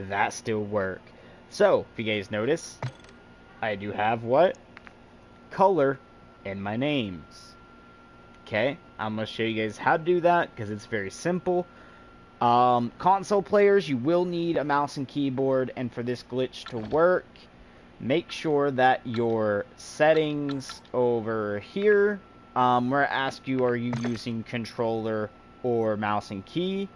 that still work. So, if you guys notice, I do have what? Color in my names. Okay, I'm going to show you guys how to do that because it's very simple. Console players, you will need a mouse and keyboard, and for this glitch to work, make sure that your settings over here, where I ask you, are you using controller or mouse and key,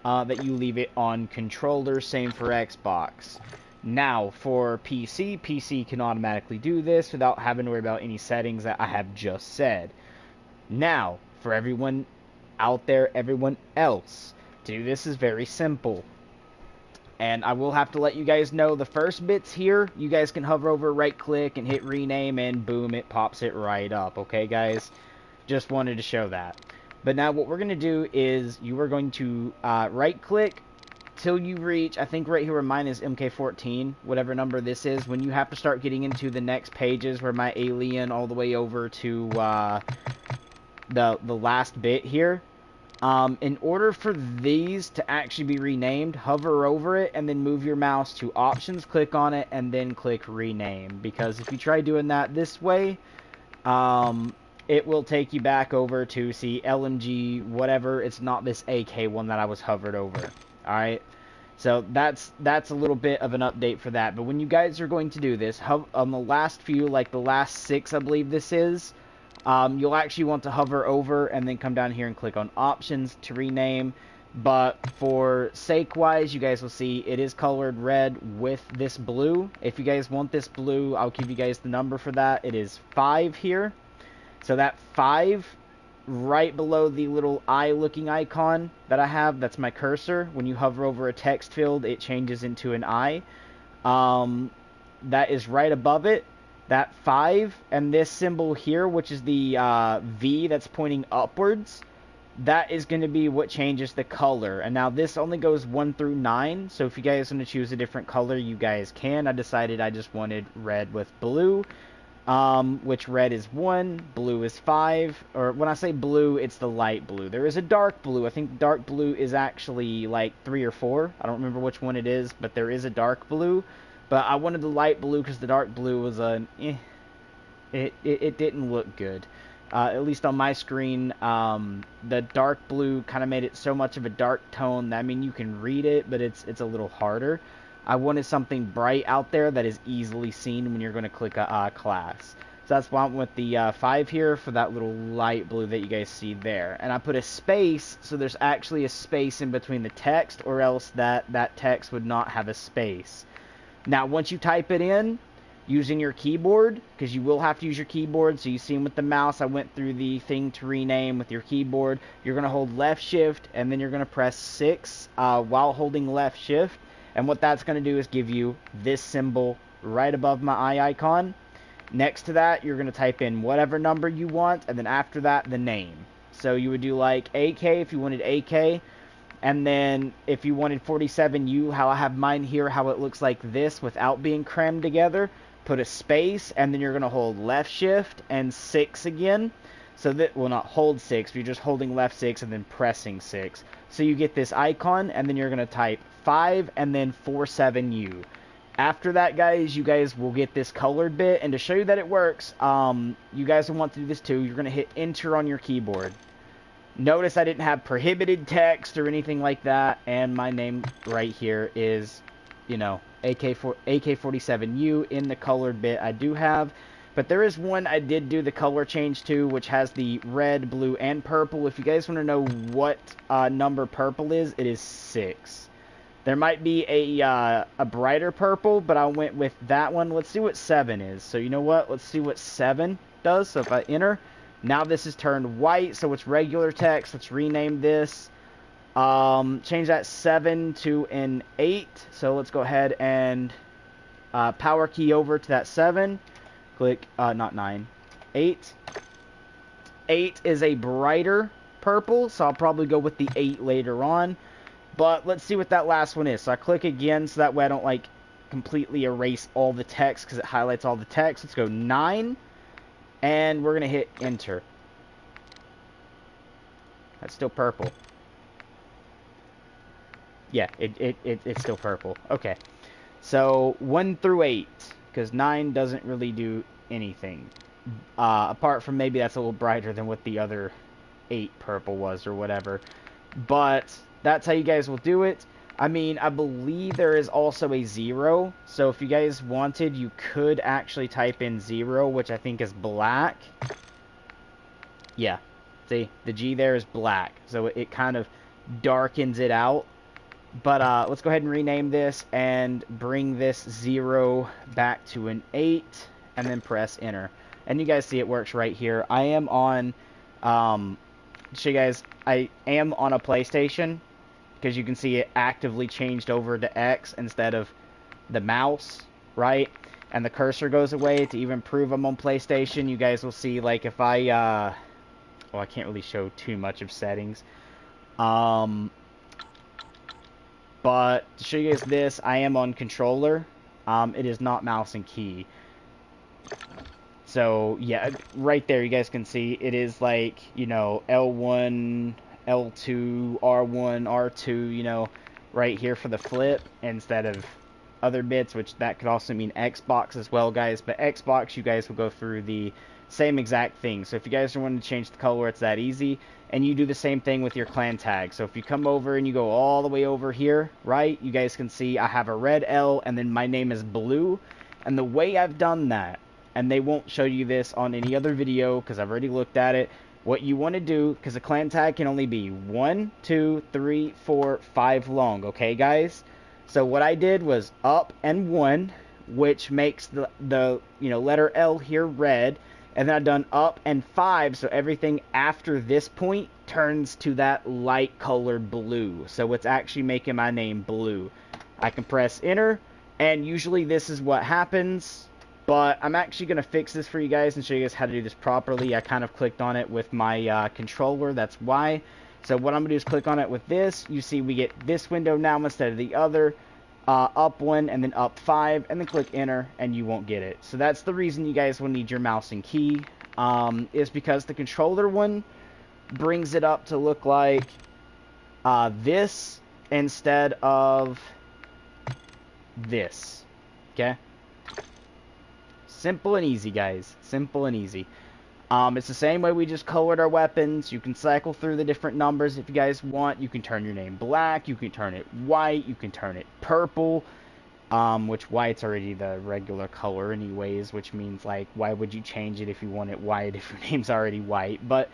that you leave it on controller, same for Xbox. Now, for PC can automatically do this without having to worry about any settings that I have just said. Now, for everyone out there, everyone else, to do this is very simple. And I will have to let you guys know the first bits here, you guys can hover over, right click, and hit rename, and boom, it pops it right up. Okay, guys? Just wanted to show that. But now what we're going to do is you are going to right click till you reach, I think right here where mine is MK14, whatever number this is, when you have to start getting into the next pages where my alien all the way over to the last bit here. In order for these to actually be renamed, hover over it and then move your mouse to options, click on it, and then click rename. Because if you try doing that this way, it will take you back over to see LMG, whatever. It's not this AK one that I was hovered over. Alright? So that's a little bit of an update for that. But when you guys are going to do this, on the last few, like the last 6 I believe this is, you'll actually want to hover over and then come down here and click on options to rename. But for sake wise, you guys will see it is colored red with this blue. If you guys want this blue, I'll give you guys the number for that. It is 5 here. So that 5 right below the little eye looking icon that I have, that's my cursor. When you hover over a text field, it changes into an eye. That is right above it. That 5 and this symbol here, which is the V that's pointing upwards, that is going to be what changes the color. And now this only goes 1 through 9, so if you guys want to choose a different color, you guys can. I decided I just wanted red with blue, which red is 1, blue is 5, or when I say blue, it's the light blue. There is a dark blue. I think dark blue is actually like 3 or 4. I don't remember which one it is, but there is a dark blue. But I wanted the light blue because the dark blue was it didn't look good. At least on my screen, the dark blue kind of made it so much of a dark tone that, I mean, you can read it, but it's a little harder. I wanted something bright out there that is easily seen when you're going to click a class. So that's why I went with the 5 here for that little light blue that you guys see there. And I put a space, so there's actually a space in between the text, or else that text would not have a space. Now, once you type it in, using your keyboard, because you will have to use your keyboard, so you see with the mouse, I went through the thing to rename with your keyboard. You're going to hold left shift, and then you're going to press 6 while holding left shift. And what that's going to do is give you this symbol right above my eye icon. Next to that, you're going to type in whatever number you want, and then after that, the name. So you would do like AK if you wanted AK. And then if you wanted 47U, how I have mine here, how it looks like this without being crammed together, put a space, and then you're going to hold left shift and 6 again. So that, well, not hold 6, but you're just holding left 6 and then pressing 6. So you get this icon, and then you're going to type 5 and then 47U. After that, guys, you guys will get this colored bit. And to show you that it works, you guys will want to do this too. You're going to hit enter on your keyboard. Notice I didn't have prohibited text or anything like that, and my name right here is, you know, AK47U in the colored bit I do have. But there is one I did do the color change to, which has the red, blue, and purple. If you guys want to know what number purple is, it is 6. There might be a brighter purple, but I went with that one. Let's see what 7 is. So you know what? Let's see what 7 does. So if I enter... Now this is turned white, so it's regular text. Let's rename this. Change that 7 to an 8. So let's go ahead and power key over to that 7. Click, not 9, 8. 8 is a brighter purple, so I'll probably go with the 8 later on. But let's see what that last one is. So I click again, so that way I don't, like, completely erase all the text because it highlights all the text. Let's go 9. And we're going to hit enter. That's still purple. Yeah, it's still purple. Okay. So 1 through 8, because 9 doesn't really do anything. Apart from maybe that's a little brighter than what the other 8 purple was or whatever. But that's how you guys will do it. I mean, I believe there is also a 0. So if you guys wanted, you could actually type in 0, which I think is black. Yeah. See, the G there is black. So it kind of darkens it out. But let's go ahead and rename this and bring this 0 back to an 8 and then press enter. And you guys see it works right here. I am on, show you guys, I am on a PlayStation because you can see it actively changed over to X instead of the mouse, right? And the cursor goes away. To even prove I'm on PlayStation, you guys will see, like, if I, well, I can't really show too much of settings. But to show you guys this, I am on controller. It is not mouse and key. So, yeah, right there you guys can see it is like, you know, L1, L2, R1, R2, you know, right here for the flip instead of other bits, which that could also mean Xbox as well, guys. But Xbox, you guys will go through the same exact thing. So if you guys are wanting to change the color, it's that easy. And you do the same thing with your clan tag. So if you come over and you go all the way over here, right, you guys can see I have a red L and then my name is blue. And the way I've done that, and they won't show you this on any other video because I've already looked at it, what you want to do, because a clan tag can only be 1, 2, 3, 4, 5 long, okay, guys? So what I did was up and 1, which makes the you know, letter L here red, and then I've done up and 5, so everything after this point turns to that light colored blue. So it's actually making my name blue. I can press enter, and usually this is what happens. But I'm actually going to fix this for you guys and show you guys how to do this properly. I kind of clicked on it with my controller, that's why. So what I'm going to do is click on it with this. You see we get this window now instead of the other. Up 1 and then up 5 and then click enter and you won't get it. So that's the reason you guys will need your mouse and key. Is because the controller one brings it up to look like this instead of this. Okay? Simple and easy, guys. Simple and easy. It's the same way we just colored our weapons. You can cycle through the different numbers if you guys want. You can turn your name black. You can turn it white. You can turn it purple. Which white's already the regular color anyways, which means, like, why would you change it if you want it white if your name's already white? But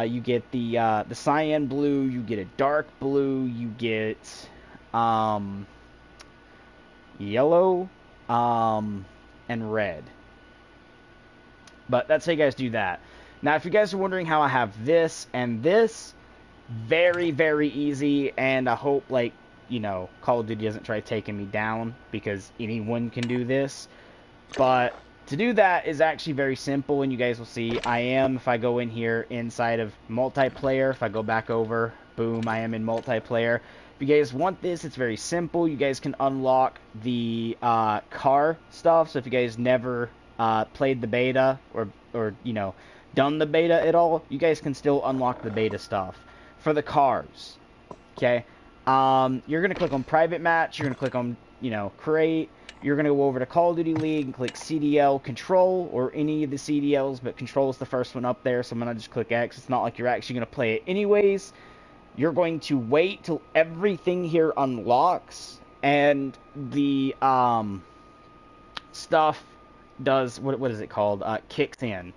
you get the cyan blue. You get a dark blue. You get yellow and red. But that's how you guys do that. Now, if you guys are wondering how I have this and this, very, very easy. And I hope, like, you know, Call of Duty doesn't try taking me down because anyone can do this. But to do that is actually very simple. And you guys will see I am, if I go in here inside of multiplayer, if I go back over, boom, I am in multiplayer. If you guys want this, it's very simple. You guys can unlock the car stuff. So if you guys never played the beta or you know, done the beta at all, you guys can still unlock the beta stuff for the cars. Okay, you're gonna click on private match. You're gonna click on, you know, create. You're gonna go over to Call of Duty League and click CDL Control or any of the CDLs, but Control is the first one up there. So I'm gonna just click X. It's not like you're actually gonna play it anyways. You're going to wait till everything here unlocks and the stuff does, what is it called, kicks in.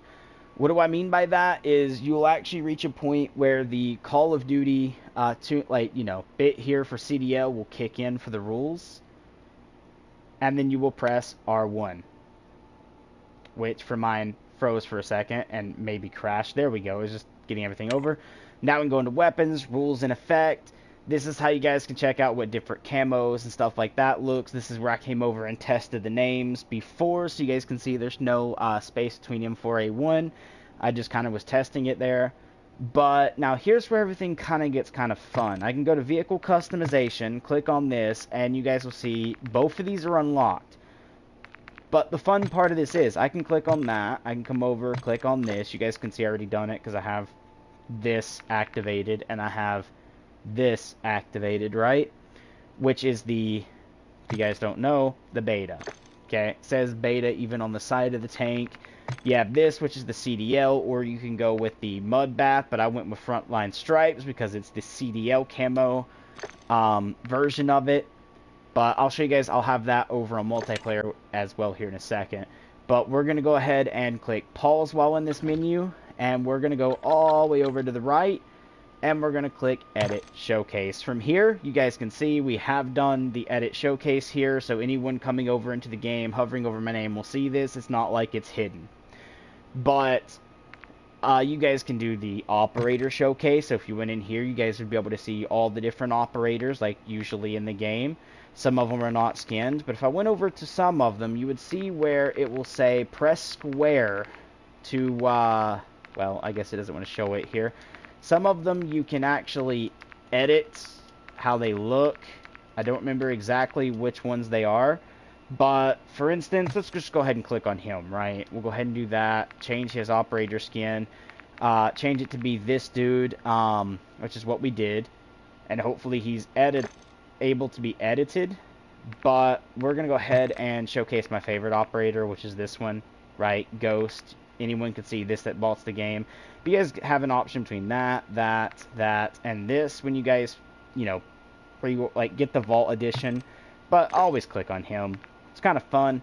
What do I mean by that is you'll actually reach a point where the Call of Duty like, you know, bit here for CDL will kick in for the rules, and then you will press R1, which for mine froze for a second and maybe crashed. There we go. It's just getting everything over. Now we can go into weapons, rules in effect. This is how you guys can check out what different camos and stuff like that looks. This is where I came over and tested the names before, so you guys can see there's no space between M4A1. I just kind of was testing it there. But now here's where everything kind of gets kind of fun. I can go to vehicle customization, click on this, and you guys will see both of these are unlocked. But the fun part of this is I can click on that. I can come over, click on this. You guys can see I already done it because I have this activated and I have this activated, right? which is the, if you guys don't know, the beta. Okay, it says beta even on the side of the tank. You have this, which is the CDL, or you can go with the mud bath, but I went with Frontline Stripes because it's the CDL camo version of it. But I'll show you guys, I'll have that over on multiplayer as well here in a second. But we're going to go ahead and click pause while in this menu, and we're going to go all the way over to the right, and we're going to click edit showcase. From here, you guys can see we have done the edit showcase here, so anyone coming over into the game, hovering over my name will see this. It's not like it's hidden. But you guys can do the operator showcase. So if you went in here, you guys would be able to see all the different operators like usually in the game. Some of them are not skinned, but if I went over to some of them, you would see where it will say press square to, well, I guess it doesn't want to show it here. Some of them you can actually edit how they look. I don't remember exactly which ones they are. But, for instance, let's just go ahead and click on him, right? We'll go ahead and do that. Change his operator skin. Change it to be this dude, which is what we did. And hopefully he's able to be edited. But we're going to go ahead and showcase my favorite operator, which is this one, right? Ghost. Anyone can see this that bought the game. But you guys have an option between that, and this when you guys, you know, where you like get the Vault Edition. But always click on him. It's kind of fun.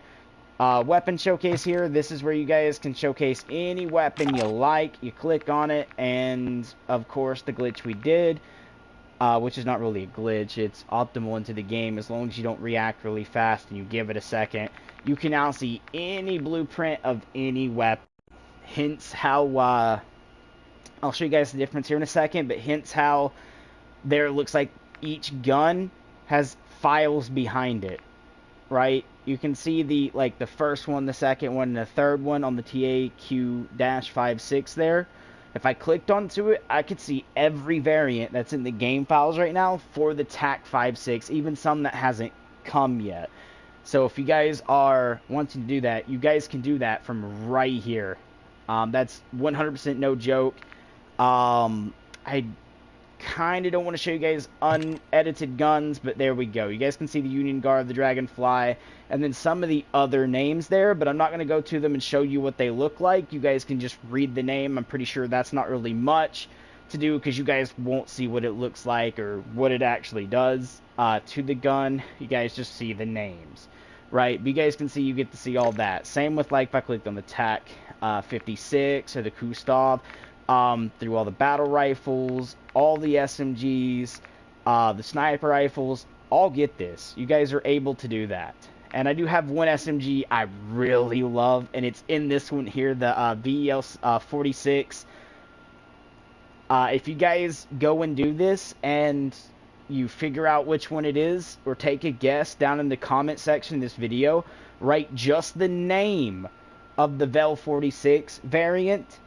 Weapon showcase here. This is where you guys can showcase any weapon you like. You click on it, and of course the glitch we did, which is not really a glitch. It's optimal into the game as long as you don't react really fast and you give it a second. You can now see any blueprint of any weapon. Hence how, I'll show you guys the difference here in a second, but hence how there looks like each gun has files behind it, right? You can see the first one, the second one, and the third one on the TAQ-56 there. If I clicked onto it, I could see every variant that's in the game files right now for the TAQ-56, even some that hasn't come yet. So if you guys are wanting to do that, you guys can do that from right here. That's 100% no joke. I kind of don't want to show you guys unedited guns, but there we go. You guys can see the Union Guard, the Dragonfly, and then some of the other names there, but I'm not going to go to them and show you what they look like. You guys can just read the name. I'm pretty sure that's not really much to do because you guys won't see what it looks like or what it actually does to the gun. You guys just see the names, right? But you guys can see, you get to see all that. Same with like if I clicked on the TAQ-56 or the Kustov. Through all the battle rifles, all the SMGs, the sniper rifles, all get this. You guys are able to do that. And I do have one SMG I really love, and it's in this one here, the VEL-46. If you guys go and do this, and you figure out which one it is, or take a guess down in the comment section of this video, write just the name of the VEL-46 variant,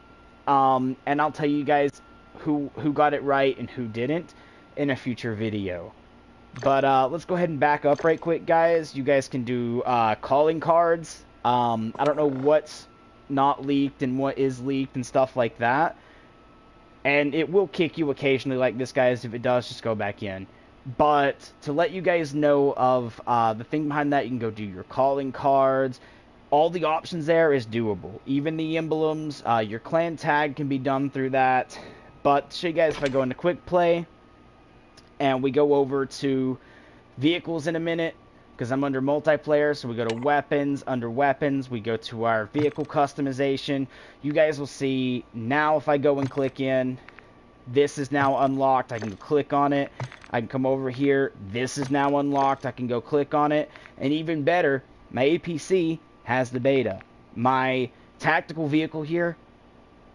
and I'll tell you guys who got it right and who didn't in a future video. But let's go ahead and back up right quick, guys. You guys can do calling cards. I don't know what's not leaked and what is leaked and stuff like that. And it will kick you occasionally like this, guys. If it does, just go back in. But to let you guys know of the thing behind that, you can go do your calling cards. All the options there is doable. Even the emblems, your clan tag can be done through that. But to show you guys, if I go into quick play, and we go over to vehicles in a minute, because I'm under multiplayer, so we go to weapons. Under weapons, we go to our vehicle customization. You guys will see now if I go and click in, this is now unlocked. I can click on it. I can come over here. This is now unlocked. I can go click on it. And even better, my APC has the beta. My tactical vehicle here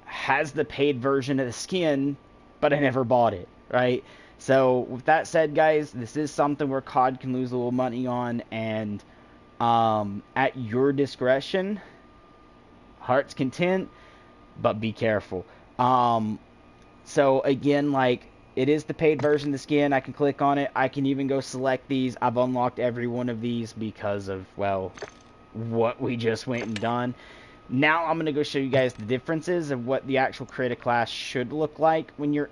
has the paid version of the skin, but I never bought it, right? So with that said, guys, this is something where COD can lose a little money on, and at your discretion, heart's content, but be careful. So again, like, it is the paid version of the skin. I can click on it. I can even go select these. I've unlocked every one of these because of, well, what we just went and done. Now I'm gonna go show you guys the differences of what the actual create a class should look like when you're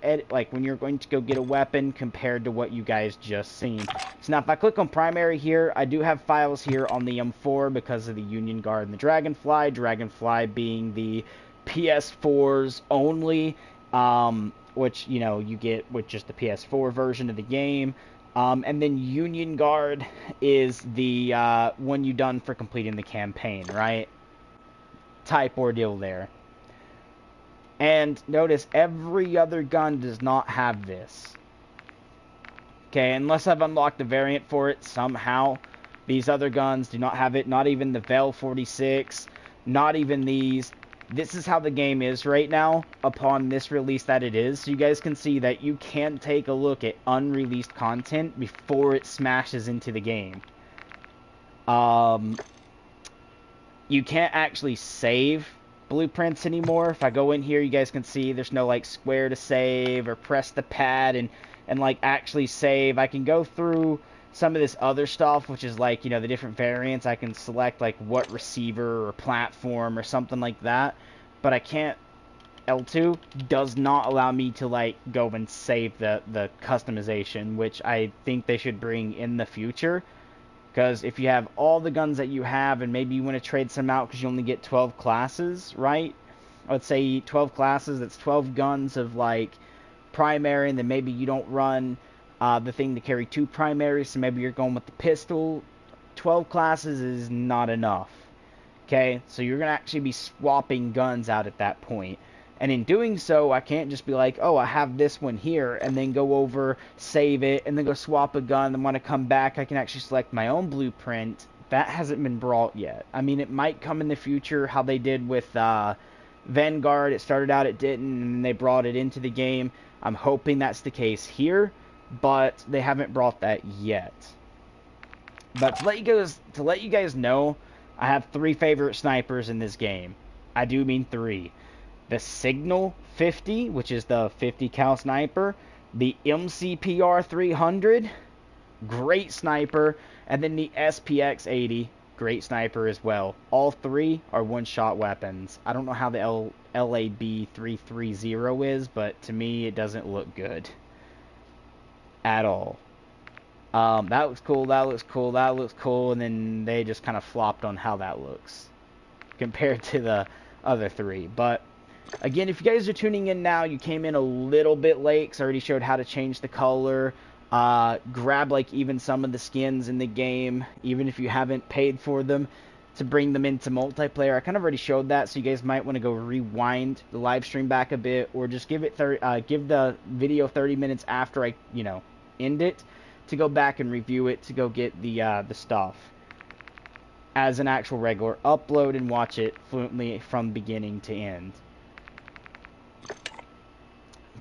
when you're going to go get a weapon compared to what you guys just seen. So now if I click on primary here, I do have files here on the M4 because of the Union Guard and the Dragonfly. Dragonfly being the PS4's only, which you know you get with just the PS4 version of the game. And then Union Guard is the one you done for completing the campaign, right? Type ordeal there. And notice every other gun does not have this. Okay, unless I've unlocked a variant for it somehow. These other guns do not have it. Not even the Vel 46. Not even these. This is how the game is right now upon this release that it is. So you guys can see that you can take a look at unreleased content before it smashes into the game. You can't actually save blueprints anymore. If I go in here, you guys can see there's no like square to save or press the pad and like actually save. I can go through some of this other stuff, which is like, you know, the different variants. I can select like what receiver or platform or something like that, but I can't. L2 does not allow me to like go and save the customization, which I think they should bring in the future. Because if you have all the guns that you have and maybe you want to trade some out because you only get 12 classes, right? I would say 12 classes, that's 12 guns of like primary, and then maybe you don't run the thing to carry 2 primaries, so maybe you're going with the pistol. 12 classes is not enough. Okay, so you're going to actually be swapping guns out at that point. And in doing so, I can't just be like, oh, I have this one here, and then go over, save it, and then go swap a gun, and when I come back, I can actually select my own blueprint. That hasn't been brought yet. I mean, it might come in the future, how they did with Vanguard. It started out, it didn't, and they brought it into the game. I'm hoping that's the case here, but they haven't brought that yet. But to let you guys know, I have 3 favorite snipers in this game. I do mean 3. The Signal 50, which is the 50 cal sniper, the MCPR 300, great sniper, and then the SPX 80, great sniper as well. All 3 are one-shot weapons. I don't know how the LAB 330 is, but to me it doesn't look good at all. That looks cool, that looks cool, that looks cool, and then they just kind of flopped on how that looks compared to the other 3. But again, if you guys are tuning in now, you came in a little bit late because I already showed how to change the color, grab like even some of the skins in the game, even if you haven't paid for them, to bring them into multiplayer. I kind of already showed that, so you guys might want to go rewind the live stream back a bit, or just give it give the video 30 minutes after I, you know, end it, to go back and review it, to go get the stuff as an actual regular upload and watch it fluently from beginning to end.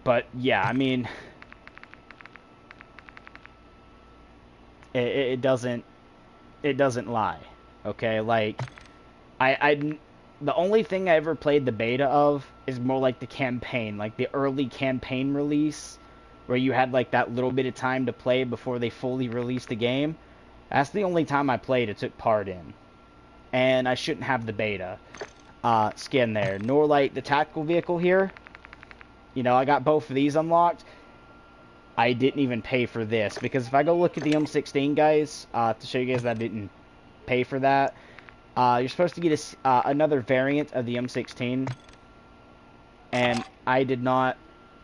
But yeah, I mean, it doesn't lie. Okay, like the only thing I ever played the beta of is more like the campaign, like the early campaign release, where you had like that little bit of time to play before they fully released the game. That's the only time I played it, took part in, and I shouldn't have the beta skin there, nor like the tactical vehicle here. You know, I got both of these unlocked. I didn't even pay for this, because if I go look at the M16, guys, to show you guys that I didn't pay for that, you're supposed to get another variant of the M16, and I did not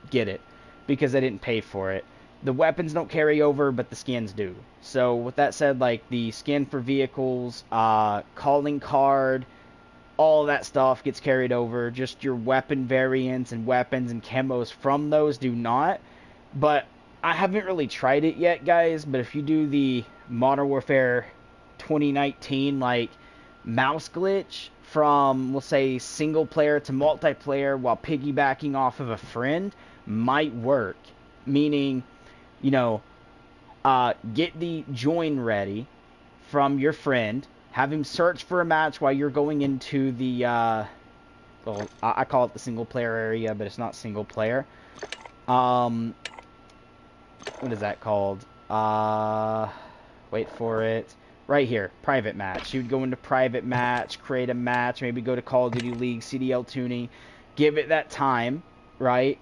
get it, because I didn't pay for it. The weapons don't carry over, but the skins do. So, with that said, like, the skin for vehicles, calling card, all that stuff gets carried over. Just your weapon variants and weapons and camos from those do not. But I haven't really tried it yet, guys. But if you do the Modern Warfare 2019, like, mouse glitch from, we'll say, single player to multiplayer while piggybacking off of a friend, might work. Meaning, you know, get the join ready from your friend, have him search for a match while you're going into the, well, I call it the single player area, but it's not single player. What is that called? Wait for it. right here, private match. You would go into private match, create a match, maybe go to Call of Duty League, CDL tuning, give it that time, right?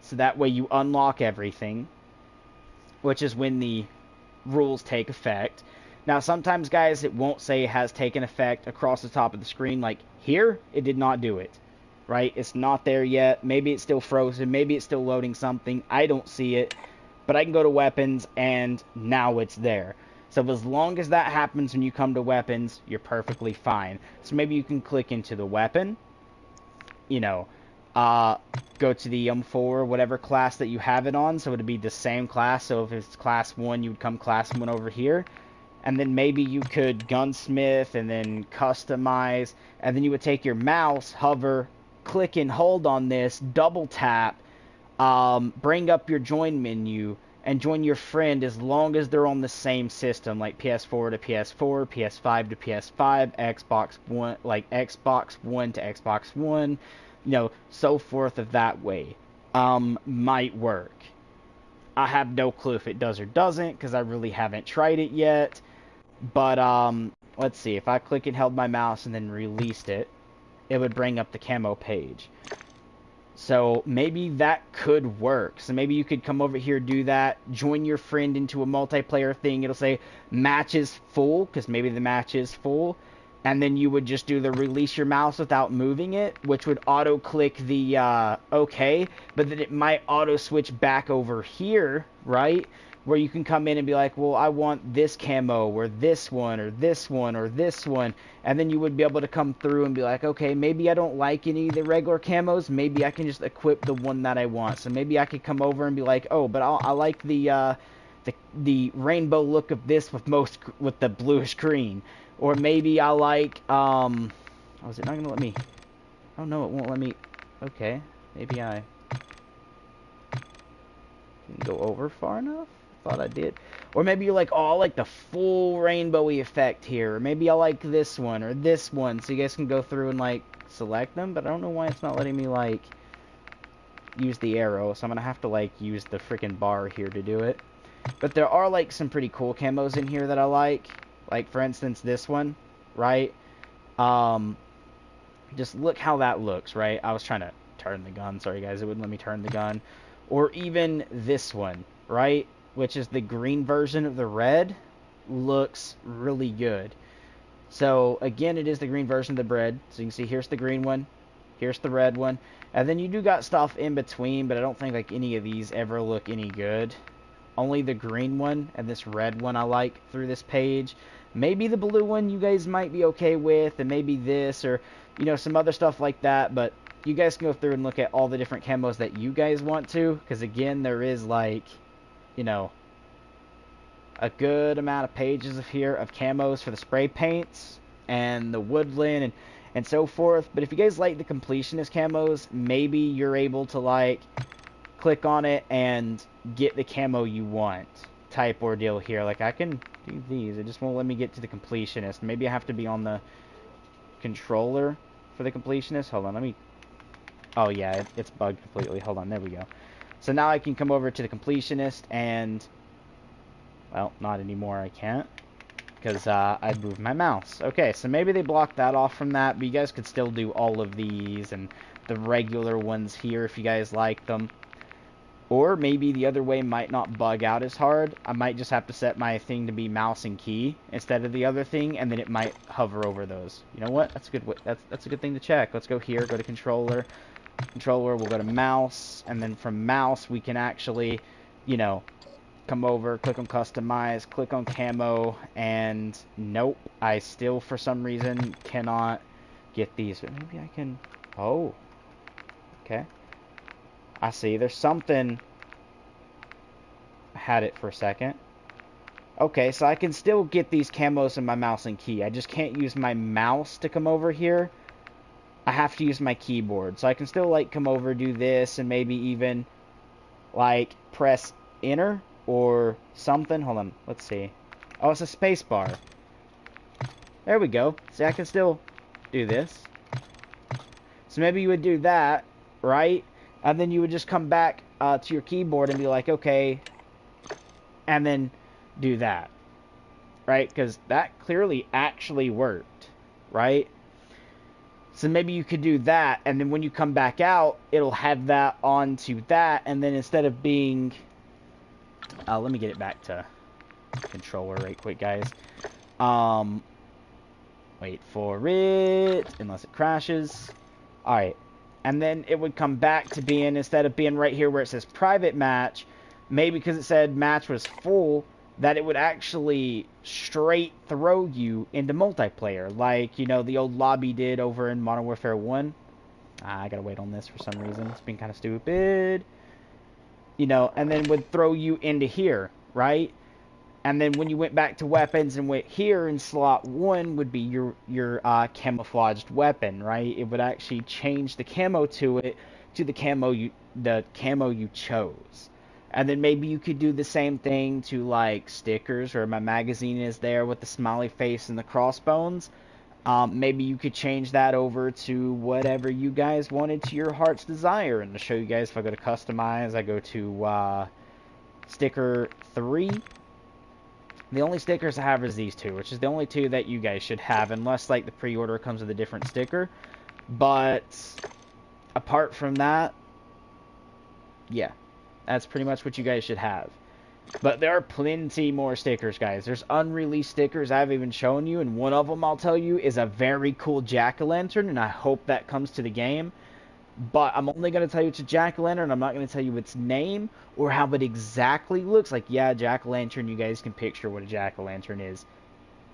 So that way you unlock everything, which is when the rules take effect. Now, sometimes, guys, it won't say it has taken effect across the top of the screen. Like here, it did not do it, right? It's not there yet. Maybe it's still frozen. Maybe it's still loading something. I don't see it, but I can go to weapons, and now it's there. So as long as that happens when you come to weapons, you're perfectly fine. So maybe you can click into the weapon, you know, go to the M4, whatever class that you have it on, so it would be the same class. So if it's class 1, you would come class 1 over here. And then maybe you could gunsmith and then customize. And then you would take your mouse, hover, click and hold on this, double tap, bring up your join menu, and join your friend as long as they're on the same system, like PS4 to PS4, PS5 to PS5, Xbox One, like Xbox One to Xbox One, you know, so forth of that way. Might work. I have no clue if it does or doesn't, because I really haven't tried it yet. But, let's see. If I click and held my mouse and then released it, it would bring up the camo page. So maybe that could work. So maybe you could come over here, do that, join your friend into a multiplayer thing. It'll say match is full, because maybe the match is full. And then you would just do the release your mouse without moving it, which would auto-click the OK. But then it might auto-switch back over here, right? Where you can come in and be like, well, I want this camo, or this one, or this one, or this one. And then you would be able to come through and be like, okay, maybe I don't like any of the regular camos. Maybe I can just equip the one that I want. So maybe I could come over and be like, oh, but I like the rainbow look of this with the bluish green. Or maybe I like, oh, is it not going to let me? Oh, no, it won't let me. Okay, maybe I can go over far enough? Thought I did. Or maybe you're like, oh, I like the full rainbowy effect here. Or maybe I like this one or this one. So you guys can go through and, like, select them. But I don't know why it's not letting me, like, use the arrow. So I'm going to have to, like, use the freaking bar here to do it. But there are, like, some pretty cool camos in here that I like. Like, for instance, this one, right? Just look how that looks, right? I was trying to turn the gun. Sorry, guys. It wouldn't let me turn the gun. Or even this one, right? Which is the green version of the red. Looks really good. So, again, it is the green version of the red. So you can see here's the green one. Here's the red one. And then you do got stuff in between, but I don't think, like, any of these ever look any good. Only the green one and this red one I like through this page. Maybe the blue one you guys might be okay with, and maybe this, or, you know, some other stuff like that, but you guys can go through and look at all the different camos that you guys want to, because, again, there is, like, you know, a good amount of pages of here of camos for the spray paints, and the woodland, and so forth, but if you guys like the completionist camos, maybe you're able to, like, click on it and get the camo you want type ordeal here. Like, I can do these, it just won't let me get to the completionist. Maybe I have to be on the controller for the completionist. Hold on, let me, oh yeah, it's bugged completely. Hold on, there we go. So now I can come over to the completionist and, well, not anymore, I can't, because I moved my mouse. Okay, so maybe they blocked that off from that, but you guys could still do all of these and the regular ones here if you guys like them. Or maybe the other way might not bug out as hard. I might just have to set my thing to be mouse and key instead of the other thing, and then it might hover over those. You know what? That's a good. That's a good thing to check. Let's go here. Go to controller. Controller. We'll go to mouse, and then from mouse we can actually, you know, come over, click on customize, click on camo, and nope, I still for some reason cannot get these. But maybe I can. Oh. Okay. I see. There's something. I had it for a second. Okay, so I can still get these camos in my mouse and key. I just can't use my mouse to come over here. I have to use my keyboard. So I can still, like, come over, do this, and maybe even, like, press enter or something. Hold on. Let's see. Oh, it's a space bar. There we go. See, I can still do this. So maybe you would do that, right? And then you would just come back to your keyboard and be like, okay, and then do that. right? Because that clearly actually worked, right? So maybe you could do that, and then when you come back out, it'll have that onto that, and then instead of being... let me get it back to controller right quick, guys. Wait for it, unless it crashes. Alright, and then it would come back to being, instead of being right here where it says private match, maybe because it said match was full, that it would actually straight throw you into multiplayer, like, you know, the old lobby did over in Modern Warfare 1. I gotta wait on this for some reason. It's being kind of stupid. You know, and then would throw you into here, right? And then when you went back to weapons and went here in slot 1 would be your camouflaged weapon, right? It would actually change the camo to it, to the camo you chose. And then maybe you could do the same thing to like stickers, where my magazine is there with the smiley face and the crossbones. Maybe you could change that over to whatever you guys wanted to your heart's desire. And to show you guys, if I go to customize, I go to sticker 3. The only stickers I have is these two, which is the only two that you guys should have, unless like the pre-order comes with a different sticker. But apart from that, yeah, that's pretty much what you guys should have. But there are plenty more stickers, guys. There's unreleased stickers I've even shown you, and one of them, I'll tell you, is a very cool jack-o'-lantern, and I hope that comes to the game. But I'm only going to tell you it's a jack-o'-lantern. I'm not going to tell you its name or how it exactly looks. Like, yeah, jack-o'-lantern, you guys can picture what a jack-o'-lantern is.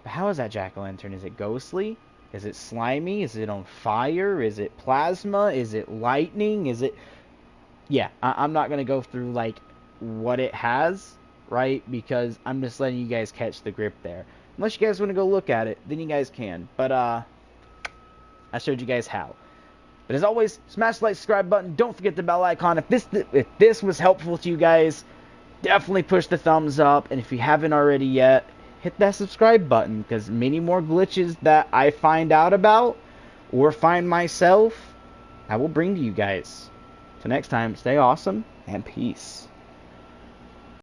But how is that jack-o'-lantern? Is it ghostly? Is it slimy? Is it on fire? Is it plasma? Is it lightning? Is it... Yeah, I'm not going to go through, like, what it has, right? Because I'm just letting you guys catch the grip there. Unless you guys want to go look at it, then you guys can. But, I showed you guys how. But as always, smash the like, subscribe button. Don't forget the bell icon. If this was helpful to you guys, definitely push the thumbs up. And if you haven't already yet, hit that subscribe button, because many more glitches that I find out about or find myself, I will bring to you guys. Till next time, stay awesome and peace.